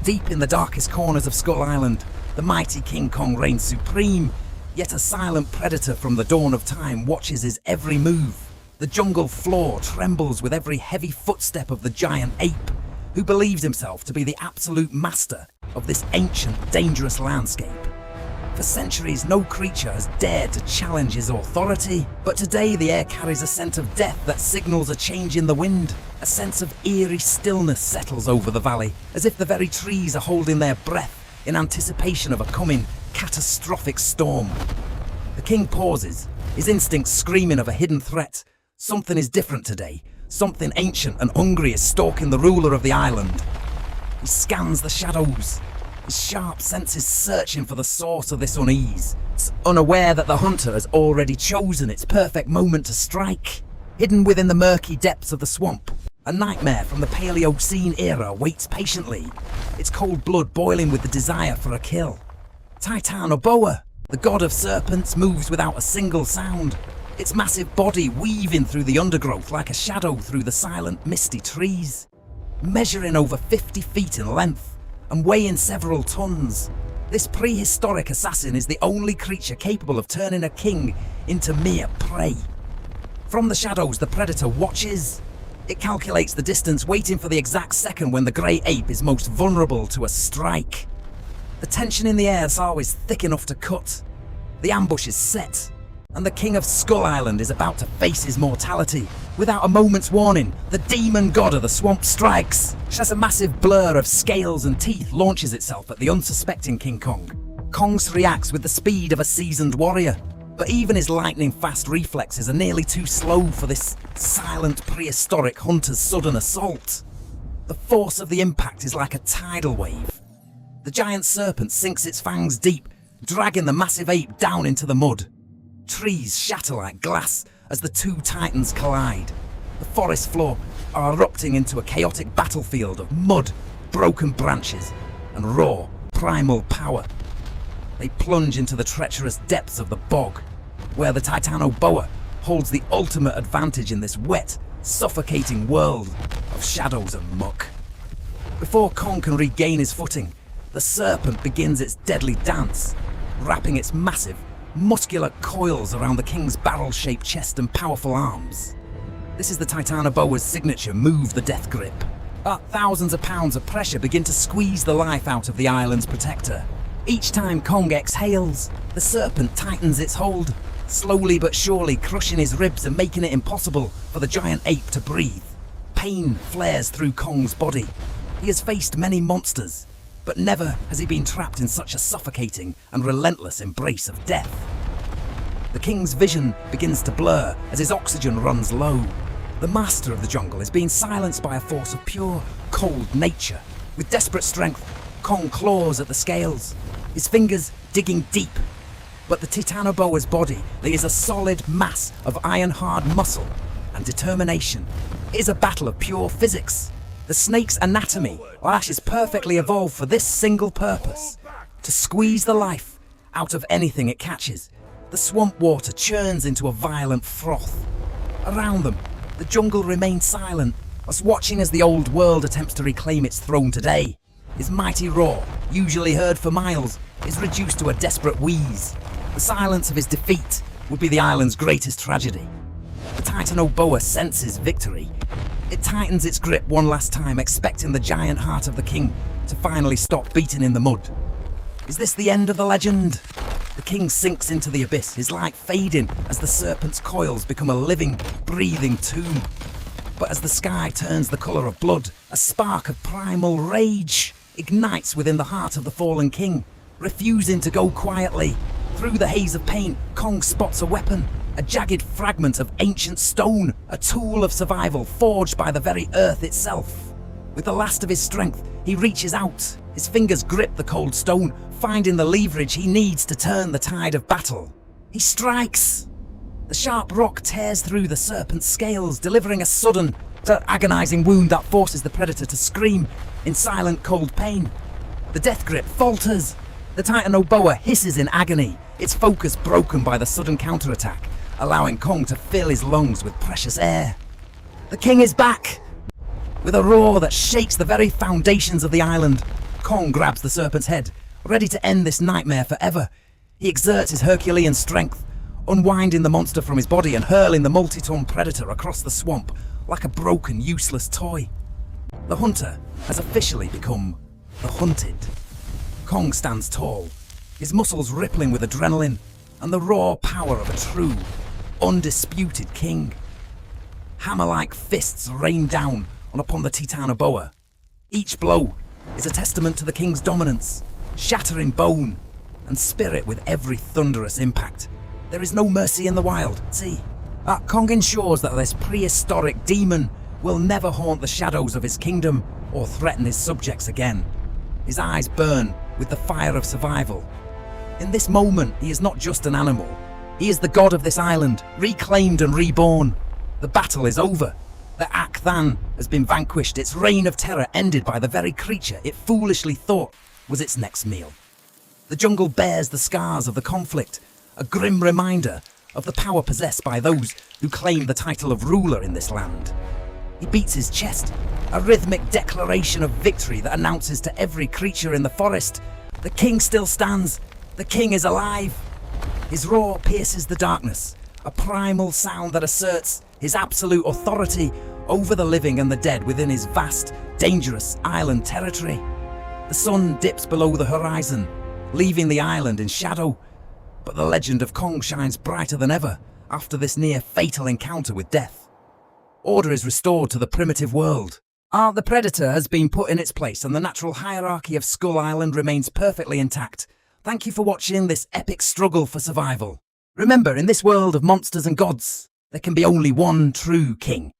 Deep in the darkest corners of Skull Island, the mighty King Kong reigns supreme, yet a silent predator from the dawn of time watches his every move. The jungle floor trembles with every heavy footstep of the giant ape, who believes himself to be the absolute master of this ancient, dangerous landscape. For centuries, no creature has dared to challenge his authority, but today the air carries a scent of death that signals a change in the wind. A sense of eerie stillness settles over the valley, as if the very trees are holding their breath in anticipation of a coming, catastrophic storm. The king pauses, his instincts screaming of a hidden threat. Something is different today. Something ancient and hungry is stalking the ruler of the island. He scans the shadows, his sharp senses searching for the source of this unease, unaware that the hunter has already chosen its perfect moment to strike. Hidden within the murky depths of the swamp, a nightmare from the Paleocene era waits patiently, its cold blood boiling with the desire for a kill. Titanoboa, the god of serpents, moves without a single sound, its massive body weaving through the undergrowth like a shadow through the silent, misty trees. Measuring over 50 feet in length and weighing several tons, this prehistoric assassin is the only creature capable of turning a king into mere prey. From the shadows, the predator watches. It calculates the distance, waiting for the exact second when the grey ape is most vulnerable to a strike. The tension in the air is always thick enough to cut. The ambush is set, and the king of Skull Island is about to face his mortality. Without a moment's warning, the demon god of the swamp strikes. As a massive blur of scales and teeth launches itself at the unsuspecting King Kong, Kong reacts with the speed of a seasoned warrior. But even his lightning-fast reflexes are nearly too slow for this silent, prehistoric hunter's sudden assault. The force of the impact is like a tidal wave. The giant serpent sinks its fangs deep, dragging the massive ape down into the mud. Trees shatter like glass as the two titans collide. The forest floor are erupting into a chaotic battlefield of mud, broken branches, and raw, primal power. They plunge into the treacherous depths of the bog, where the Titanoboa holds the ultimate advantage in this wet, suffocating world of shadows and muck. Before Kong can regain his footing, the serpent begins its deadly dance, wrapping its massive, muscular coils around the king's barrel-shaped chest and powerful arms. This is the Titanoboa's signature move, the death grip. Thousands of pounds of pressure begin to squeeze the life out of the island's protector. Each time Kong exhales, the serpent tightens its hold, slowly but surely crushing his ribs and making it impossible for the giant ape to breathe. Pain flares through Kong's body. He has faced many monsters, but never has he been trapped in such a suffocating and relentless embrace of death. The king's vision begins to blur as his oxygen runs low. The master of the jungle is being silenced by a force of pure, cold nature. With desperate strength, Kong claws at the scales, his fingers digging deep. But the Titanoboa's body is a solid mass of iron-hard muscle and determination. It is a battle of pure physics. The snake's anatomy is perfectly evolved for this single purpose: to squeeze the life out of anything it catches. The swamp water churns into a violent froth. Around them, the jungle remains silent, us watching as the old world attempts to reclaim its throne today. His mighty roar, usually heard for miles, is reduced to a desperate wheeze. The silence of his defeat would be the island's greatest tragedy. The Titanoboa senses victory. It tightens its grip one last time, expecting the giant heart of the king to finally stop beating in the mud. Is this the end of the legend? The king sinks into the abyss, his light fading as the serpent's coils become a living, breathing tomb. But as the sky turns the colour of blood, a spark of primal rage ignites within the heart of the fallen king. Refusing to go quietly, through the haze of pain, Kong spots a weapon, a jagged fragment of ancient stone, a tool of survival forged by the very earth itself. With the last of his strength, he reaches out. His fingers grip the cold stone, finding the leverage he needs to turn the tide of battle. He strikes. The sharp rock tears through the serpent's scales, delivering a sudden, agonizing wound that forces the predator to scream in silent, cold pain. The death grip falters. The Titanoboa hisses in agony, its focus broken by the sudden counterattack, allowing Kong to fill his lungs with precious air. The king is back! With a roar that shakes the very foundations of the island, Kong grabs the serpent's head, ready to end this nightmare forever. He exerts his Herculean strength, unwinding the monster from his body and hurling the multi-ton predator across the swamp like a broken, useless toy. The hunter has officially become the hunted. Kong stands tall, his muscles rippling with adrenaline and the raw power of a true, undisputed king. Hammer-like fists rain down upon the Titanoboa. Each blow is a testament to the king's dominance, shattering bone and spirit with every thunderous impact. There is no mercy in the wild. See, Kong ensures that this prehistoric demon will never haunt the shadows of his kingdom or threaten his subjects again. His eyes burn with the fire of survival. In this moment, he is not just an animal. He is the god of this island, reclaimed and reborn. The battle is over. The Akthan has been vanquished, its reign of terror ended by the very creature it foolishly thought was its next meal. The jungle bears the scars of the conflict, a grim reminder of the power possessed by those who claim the title of ruler in this land. He beats his chest, a rhythmic declaration of victory that announces to every creature in the forest, the king still stands, the king is alive. His roar pierces the darkness, a primal sound that asserts his absolute authority over the living and the dead within his vast, dangerous island territory. The sun dips below the horizon, leaving the island in shadow, but the legend of Kong shines brighter than ever after this near-fatal encounter with death. Order is restored to the primitive world. The predator has been put in its place and the natural hierarchy of Skull Island remains perfectly intact. Thank you for watching this epic struggle for survival. Remember, in this world of monsters and gods, there can be only one true king.